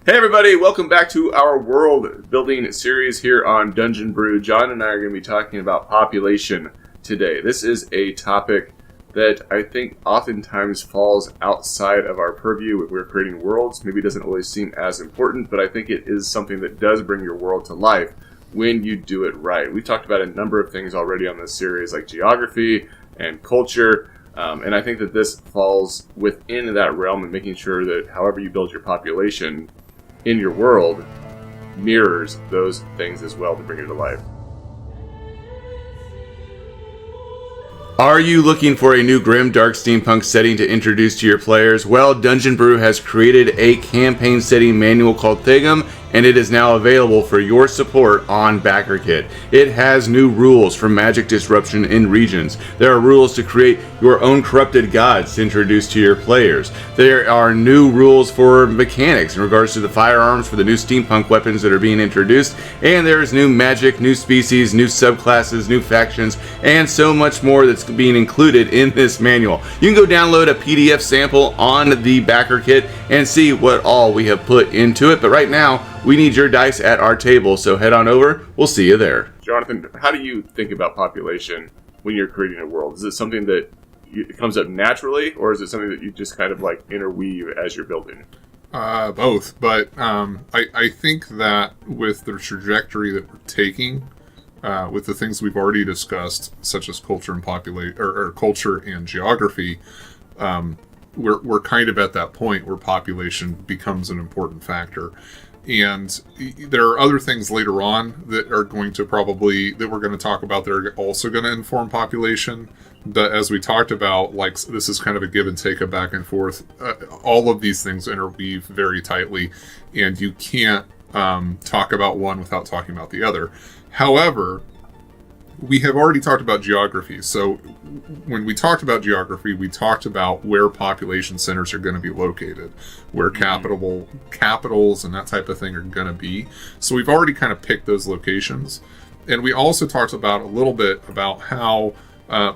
Hey everybody, welcome back to our world building series here on Dungeon Brew. John and I are going to be talking about population today. This is a topic that I think oftentimes falls outside of our purview if we're creating worlds. Maybe it doesn't always seem as important, but I think it is something that does bring your world to life when you do it right. We've talked about a number of things already on this series, like geography and culture. And I think that this falls within that realm and making sure that however you build your population in your world mirrors those things as well to bring it to life. Are you looking for a new grim, dark steampunk setting to introduce to your players? Well, Dungeon Brew has created a campaign setting manual called Thegum, and it is now available for your support on BackerKit. It has new rules for magic disruption in regions. There are rules to create your own corrupted gods to introduce to your players. There are new rules for mechanics in regards to the firearms for the new steampunk weapons that are being introduced, and there is new magic, new species, new subclasses, new factions, and so much more that's being included in this manual. You can go download a PDF sample on the BackerKit and see what all we have put into it, but right now, we need your dice at our table, so head on over. We'll see you there. Jonathan, how do you think about population when you're creating a world? Is it something that it comes up naturally, or is it something that you just kind of like interweave as you're building? Both, but I think that with the trajectory that we're taking, with the things we've already discussed, such as culture and culture and geography, we're kind of at that point where population becomes an important factor. And there are other things later on that are going to that we're going to talk about that are also going to inform population. But as we talked about, like, this is kind of a give and take, a back and forth. All of these things interweave very tightly, and you can't talk about one without talking about the other. However, we have already talked about geography. So when we talked about geography, we talked about where population centers are going to be located, where capitals and that type of thing are going to be. So we've already kind of picked those locations. And we also talked about a little bit about how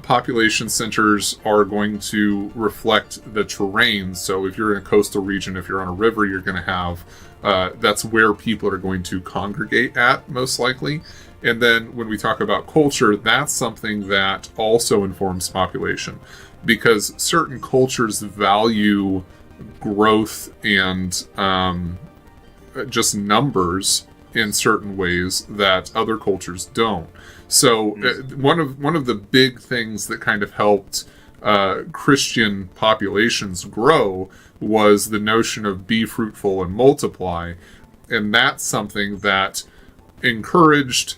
population centers are going to reflect the terrain. So if you're in a coastal region, if you're on a river, you're going to have, that's where people are going to congregate at, most likely. And then when we talk about culture, that's something that also informs population, because certain cultures value growth and just numbers in certain ways that other cultures don't. So one of the big things that kind of helped Christian populations grow was the notion of be fruitful and multiply, and that's something that encouraged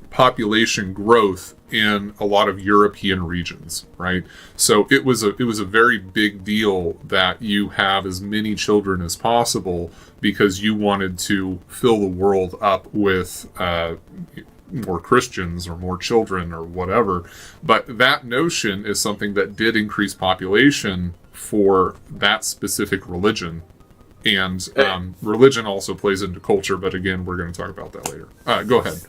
population growth in a lot of European regions, right? So it was a very big deal that you have as many children as possible, because you wanted to fill the world up with more Christians or more children or whatever. But that notion is something that did increase population for that specific religion. And religion also plays into culture, but again, we're going to talk about that later. Go ahead.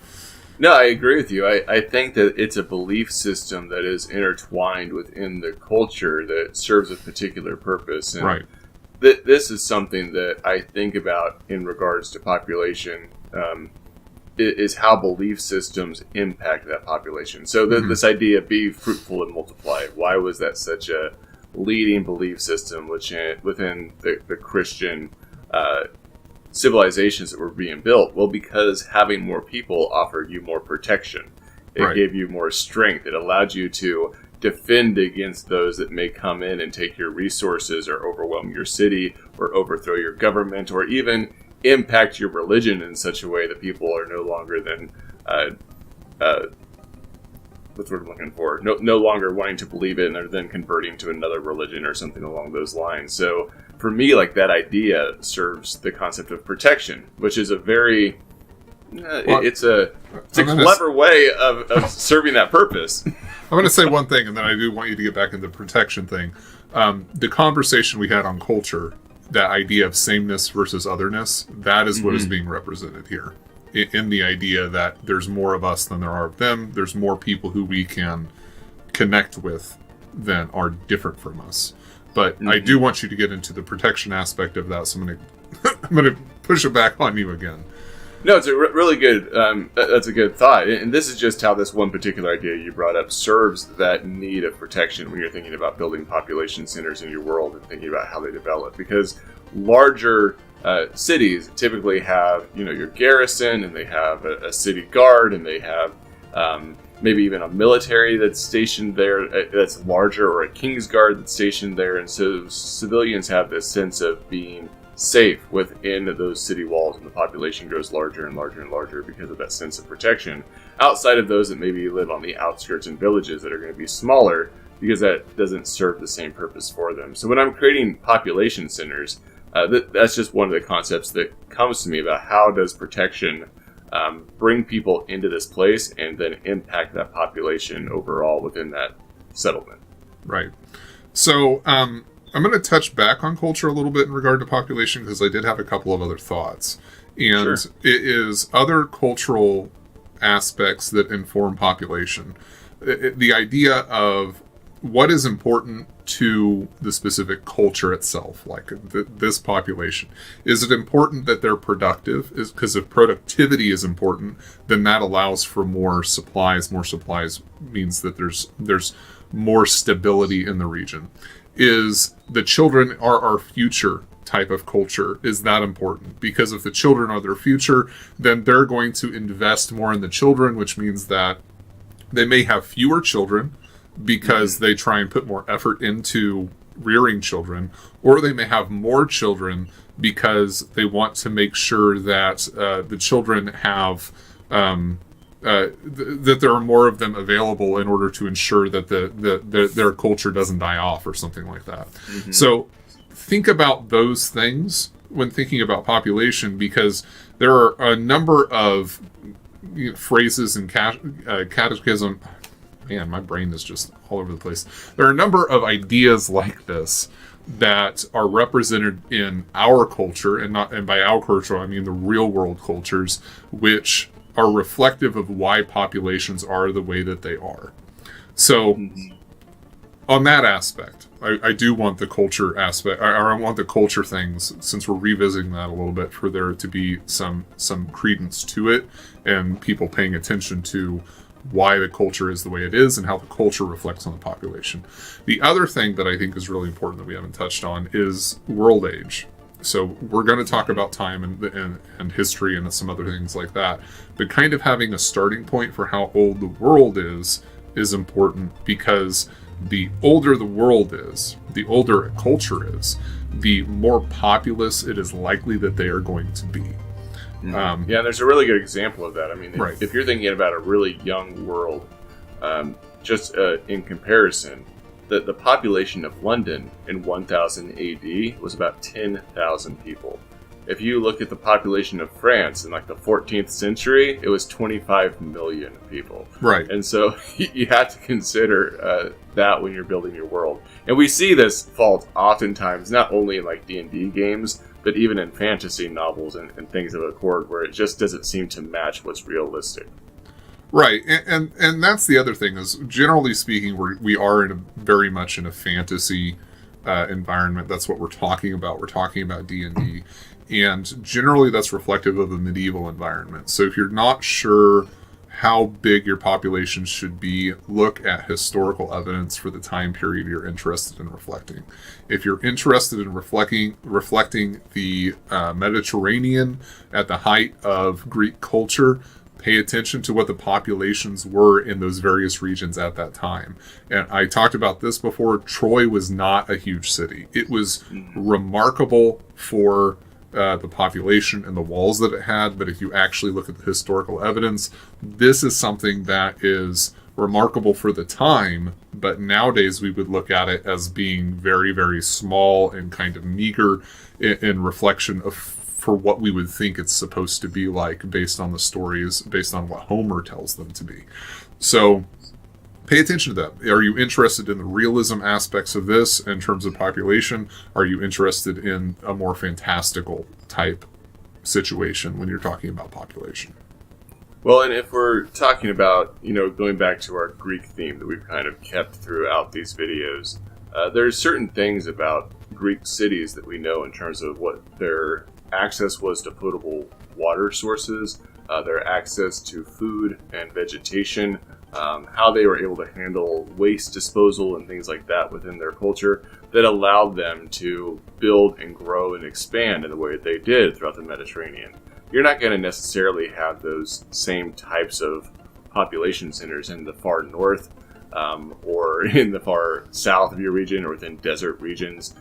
No, I agree with you. I think that it's a belief system that is intertwined within the culture that serves a particular purpose. And right. This is something that I think about in regards to population, is how belief systems impact that population. So this idea, be fruitful and multiply, why was that such a leading belief system within the Christian civilizations that were being built? Well, because having more people offered you more protection. It gave you more strength. It allowed you to defend against those that may come in and take your resources or overwhelm your city or overthrow your government or even impact your religion in such a way that people are no longer than what's the word I'm looking for? No longer wanting to believe it and are then converting to another religion or something along those lines. So for me, like, that idea serves the concept of protection, which is a very it's a clever way of serving that purpose. I'm going to say one thing, and then I do want you to get back into the protection thing. The conversation we had on culture, that idea of sameness versus otherness, that is what is being represented here. In the idea that there's more of us than there are of them, there's more people who we can connect with than are different from us. But I do want you to get into the protection aspect of that, so I'm going to push it back on you again. No, it's a really good. That's a good thought, and this is just how this one particular idea you brought up serves that need of protection when you're thinking about building population centers in your world and thinking about how they develop. Because larger cities typically have, your garrison, and they have a city guard, and they have maybe even a military that's stationed there that's larger, or a king's guard that's stationed there, and so civilians have this sense of being safe within those city walls, and the population grows larger and larger and larger because of that sense of protection. Outside of those that maybe live on the outskirts and villages that are going to be smaller, because that doesn't serve the same purpose for them. So when I'm creating population centers, that's just one of the concepts that comes to me about how does protection bring people into this place and then impact that population overall within that settlement. Right. So I'm going to touch back on culture a little bit in regard to population, because I did have a couple of other thoughts. And Sure. It is other cultural aspects that inform population. The idea of what is important to the specific culture itself, like this population. Is it important that they're productive? Because if productivity is important, then that allows for more supplies. More supplies means that there's more stability in the region. Is the children are our future type of culture? Is that important? Because if the children are their future, then they're going to invest more in the children, which means that they may have fewer children because they try and put more effort into rearing children, or they may have more children because they want to make sure that the children have that there are more of them available in order to ensure that their culture doesn't die off or something like that. Mm-hmm. So think about those things when thinking about population, because there are a number of phrases in catechism. Man, my brain is just all over the place. There are a number of ideas like this that are represented in our culture, and by our culture I mean the real world cultures, which are reflective of why populations are the way that they are. So, on that aspect, I do want the culture aspect, or I want the culture things, since we're revisiting that a little bit, for there to be some credence to it, and people paying attention to why the culture is the way it is and how the culture reflects on the population. The other thing that I think is really important that we haven't touched on is world age. So we're going to talk about time and history and some other things like that. But kind of having a starting point for how old the world is important, because the older the world is, the older a culture is, the more populous it is likely that they are going to be. Yeah, there's a really good example of that. I mean, right. If you're thinking about a really young world, just in comparison, the population of London in 1000 AD was about 10,000 people. If you look at the population of France in like the 14th century, it was 25 million people. Right. And so you have to consider that when you're building your world. And we see this fault oftentimes, not only in like D&D games, but even in fantasy novels and things of a sort, where it just doesn't seem to match what's realistic. Right, and that's the other thing, is generally speaking, we are very much in a fantasy environment. That's what we're talking about. We're talking about D&D, and generally that's reflective of a medieval environment. So if you're not sure how big your population should be, look at historical evidence for the time period you're interested in reflecting. If you're interested in reflecting the Mediterranean at the height of Greek culture, pay attention to what the populations were in those various regions at that time. And I talked about this before. Troy was not a huge city. It was remarkable for the population and the walls that it had, but if you actually look at the historical evidence, this is something that is remarkable for the time, but nowadays we would look at it as being very, very small and kind of meager in reflection of for what we would think it's supposed to be like, based on the stories, based on what Homer tells them to be. So pay attention to that. Are you interested in the realism aspects of this in terms of population? Are you interested in a more fantastical type situation when you're talking about population? Well, and if we're talking about, going back to our Greek theme that we've kind of kept throughout these videos, there's certain things about Greek cities that we know in terms of what their access was to potable water sources, their access to food and vegetation, how they were able to handle waste disposal and things like that within their culture that allowed them to build and grow and expand in the way that they did throughout the Mediterranean. You're not going to necessarily have those same types of population centers in the far north or in the far south of your region or within desert regions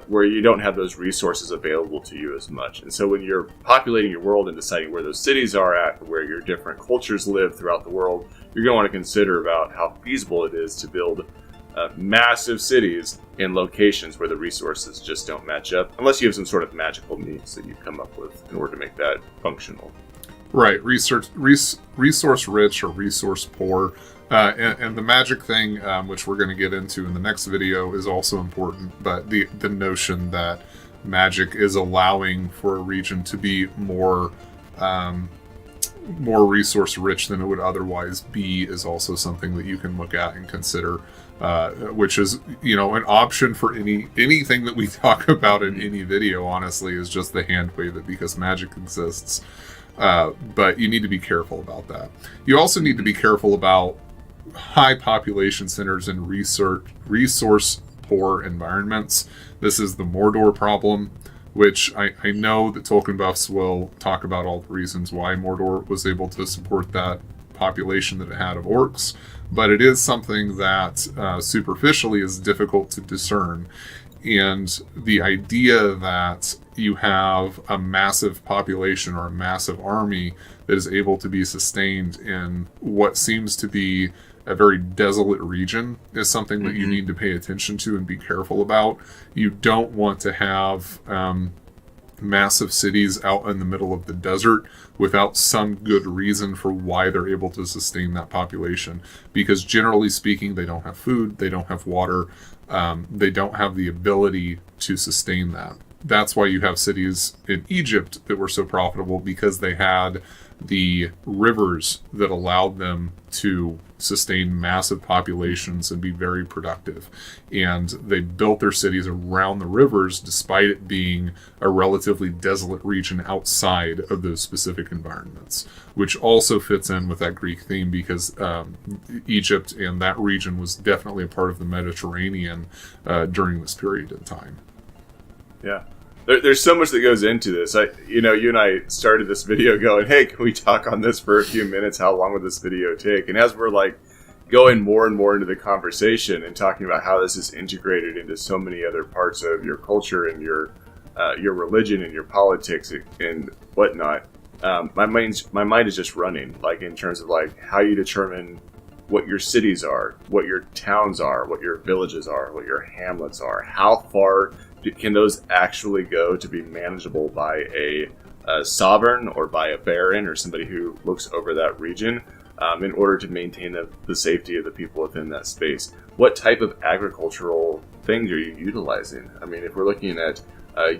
where you don't have those resources available to you as much. And so when you're populating your world and deciding where those cities are at, where your different cultures live throughout the world, you're going to want to consider about how feasible it is to build massive cities in locations where the resources just don't match up, unless you have some sort of magical means that you've come up with in order to make that functional. Right, resource rich or resource poor. And the magic thing, which we're going to get into in the next video, is also important. But the notion that magic is allowing for a region to be more resource rich than it would otherwise be is also something that you can look at and consider, which is, an option for anything that we talk about in any video, honestly, is just the hand wave it because magic exists. But you need to be careful about that. You also need to be careful about high population centers in resource poor environments. This is the Mordor problem, which I know that Tolkien buffs will talk about all the reasons why Mordor was able to support that population that it had of orcs, but it is something that superficially is difficult to discern. And the idea that you have a massive population or a massive army that is able to be sustained in what seems to be a very desolate region is something that you need to pay attention to and be careful about. You don't want to have massive cities out in the middle of the desert without some good reason for why they're able to sustain that population. Because generally speaking, they don't have food, they don't have water, they don't have the ability to sustain that. That's why you have cities in Egypt that were so profitable, because they had the rivers that allowed them to sustain massive populations and be very productive. And they built their cities around the rivers despite it being a relatively desolate region outside of those specific environments, which also fits in with that Greek theme because Egypt and that region was definitely a part of the Mediterranean during this period of time. Yeah. There's so much that goes into this. You and I started this video going, hey, can we talk on this for a few minutes? How long would this video take? And as we're going more and more into the conversation and talking about how this is integrated into so many other parts of your culture and your religion and your politics and whatnot, my mind is just running, in terms of how you determine what your cities are, what your towns are, what your villages are, what your hamlets are, how far can those actually go to be manageable by a sovereign or by a baron or somebody who looks over that region in order to maintain the safety of the people within that space? What type of agricultural things are you utilizing? I mean, if we're looking at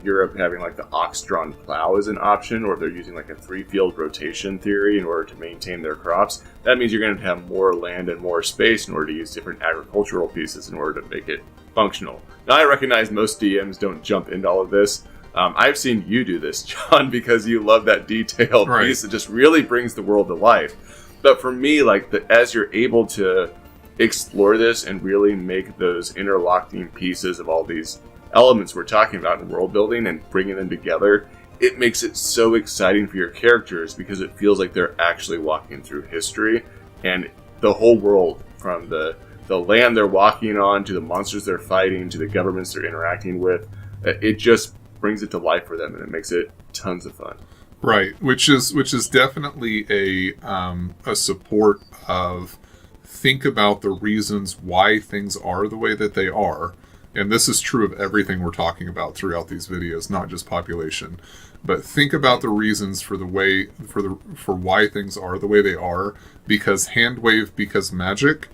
Europe having the ox-drawn plow as an option, or if they're using a 3-field rotation theory in order to maintain their crops, that means you're going to have more land and more space in order to use different agricultural pieces in order to make it functional. Now, I recognize most DMs don't jump into all of this. I've seen you do this, John, because you love that detailed piece that just really brings the world to life. But for me, as you're able to explore this and really make those interlocking pieces of all these elements we're talking about in world building and bringing them together, it makes it so exciting for your characters because it feels like they're actually walking through history and the whole world, from the land they're walking on to the monsters they're fighting to the governments they're interacting with. It just brings it to life for them, and it makes it tons of fun. Right, which is definitely a support of think about the reasons why things are the way that they are. And this is true of everything we're talking about throughout these videos, not just population. But think about the reasons for why things are the way they are, because handwave, because magic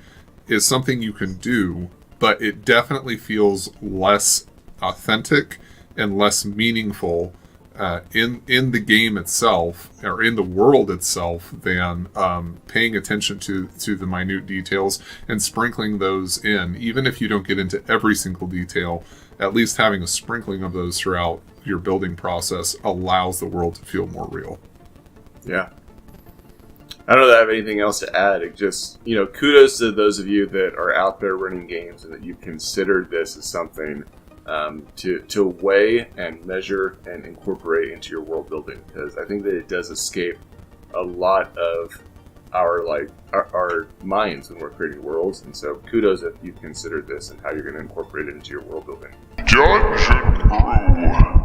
is something you can do, but it definitely feels less authentic and less meaningful in the game itself, or in the world itself, than paying attention to the minute details and sprinkling those in, even if you don't get into every single detail. at least having a sprinkling of those throughout your building process allows the world to feel more real. Yeah. I don't know that I have anything else to add. It just, kudos to those of you that are out there running games and that you've considered this as something to weigh and measure and incorporate into your world building, because I think that it does escape a lot of our minds when we're creating worlds. And so kudos if you've considered this and how you're going to incorporate it into your world building. Dungeon Brew.